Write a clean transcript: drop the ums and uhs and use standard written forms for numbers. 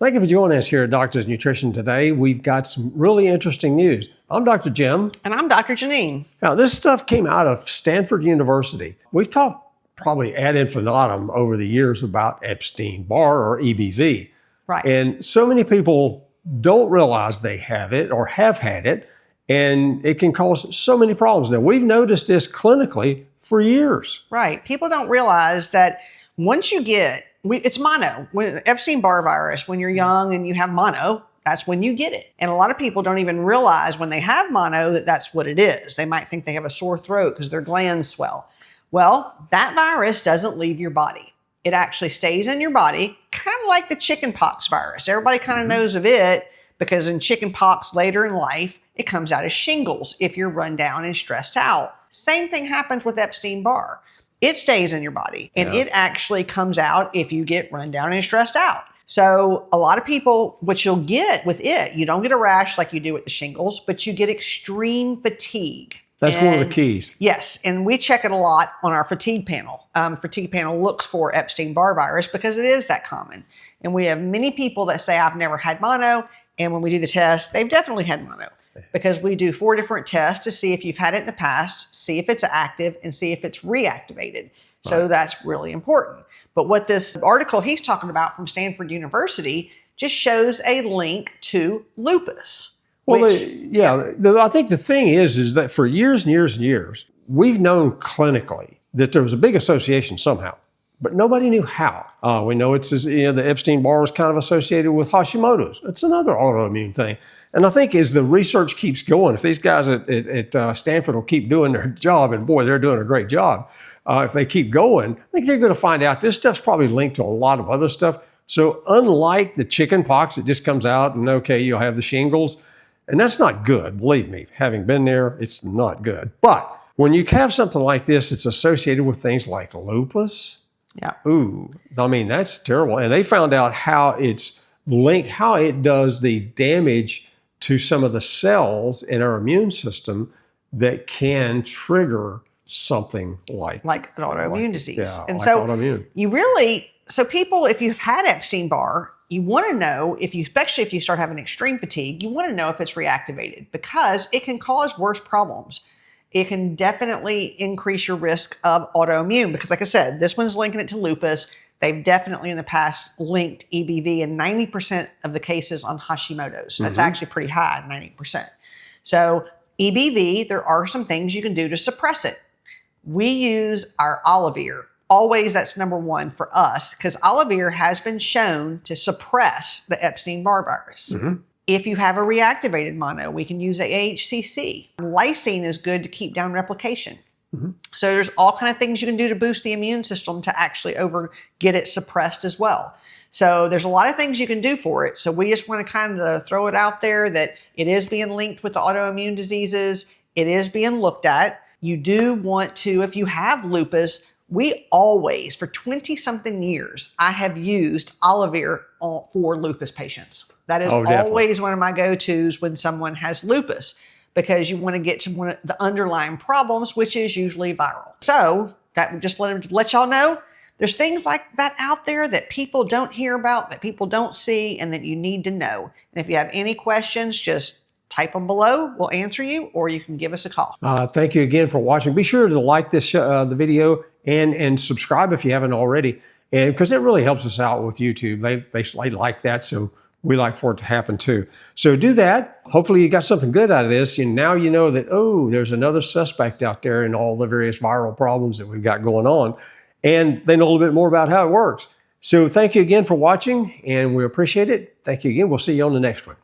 Thank you for joining us here at Doctor's Nutrition today. We've got some really interesting news. I'm Dr. Jim. And I'm Dr. Janine. Now, this stuff came out of Stanford University. We've talked probably ad infinitum over the years about Epstein Barr or EBV. Right. And so many people don't realize they have it or have had it, and it can cause so many problems. Now, we've noticed this clinically for years. Right. People don't realize that once you get, it's mono. When Epstein Barr Virus, when you're young and you have mono, that's when you get it. And a lot of people don't even realize when they have mono that that's what it is. They might think they have a sore throat because their glands swell. Well, that virus doesn't leave your body. It actually stays in your body, kind of like the chickenpox virus. Everybody kind of knows of it because in chickenpox later in life, it comes out as shingles if you're run down and stressed out. Same thing happens with Epstein Barr. It stays in your body and it actually comes out if you get run down and stressed out. So a lot of people, what you'll get with it, you don't get a rash like you do with the shingles, but you get extreme fatigue. That's one of the keys. Yes, and we check it a lot on our fatigue panel. Fatigue panel looks for Epstein Barr virus because it is that common. And we have many people that say, I've never had mono. And when we do the test, they've definitely had mono because we do 4 different tests to see if you've had it in the past, see if it's active, and see if it's reactivated. So that's really important. But what this article he's talking about from Stanford University just shows a link to lupus. Well, I think the thing is that for years and years and years, we've known clinically that there was a big association somehow, but nobody knew how. We know it's, the Epstein Barr was kind of associated with Hashimoto's. It's another autoimmune thing. And I think as the research keeps going, if these guys at Stanford will keep doing their job, and boy, they're doing a great job. If they keep going, I think they're going to find out this stuff's probably linked to a lot of other stuff. So unlike the chicken pox, it just comes out and okay, you'll have the shingles. And that's not good. Believe me, having been there, it's not good. But when you have something like this, it's associated with things like lupus. Yeah. Ooh, I mean, that's terrible. And they found out how it's linked, how it does the damage to some of the cells in our immune system that can trigger something like an autoimmune disease. Yeah, and like so autoimmune. So people, if you've had Epstein Barr, you want to know especially if you start having extreme fatigue, you want to know if it's reactivated because it can cause worse problems. It can definitely increase your risk of autoimmune because like I said, this one's linking it to lupus. They've definitely in the past linked EBV in 90% of the cases on Hashimoto's. That's actually pretty high, 90%. So EBV, there are some things you can do to suppress it. We use our Olivir. Always, that's number one for us because Olivir has been shown to suppress the Epstein Barr virus. If you have a reactivated mono, we can use AHCC. Lysine is good to keep down replication. So there's all kind of things you can do to boost the immune system to actually get it suppressed as well. So there's a lot of things you can do for it. So we just want to kind of throw it out there that it is being linked with the autoimmune diseases. It is being looked at. You do want to, if you have lupus, we always, for 20-something years, I have used Olivir for lupus patients. That is always one of my go-tos when someone has lupus because you want to get to one of the underlying problems, which is usually viral. So that just let y'all know there's things like that out there that people don't hear about, that people don't see, and that you need to know. And if you have any questions, just type them below. We'll answer you, or you can give us a call. Thank you again for watching. Be sure to like this the video and subscribe if you haven't already, and because it really helps us out with YouTube. They like that, so we like for it to happen too. So do that. Hopefully you got something good out of this. And now you know that, there's another suspect out there in all the various viral problems that we've got going on. And they know a little bit more about how it works. So thank you again for watching, and we appreciate it. Thank you again. We'll see you on the next one.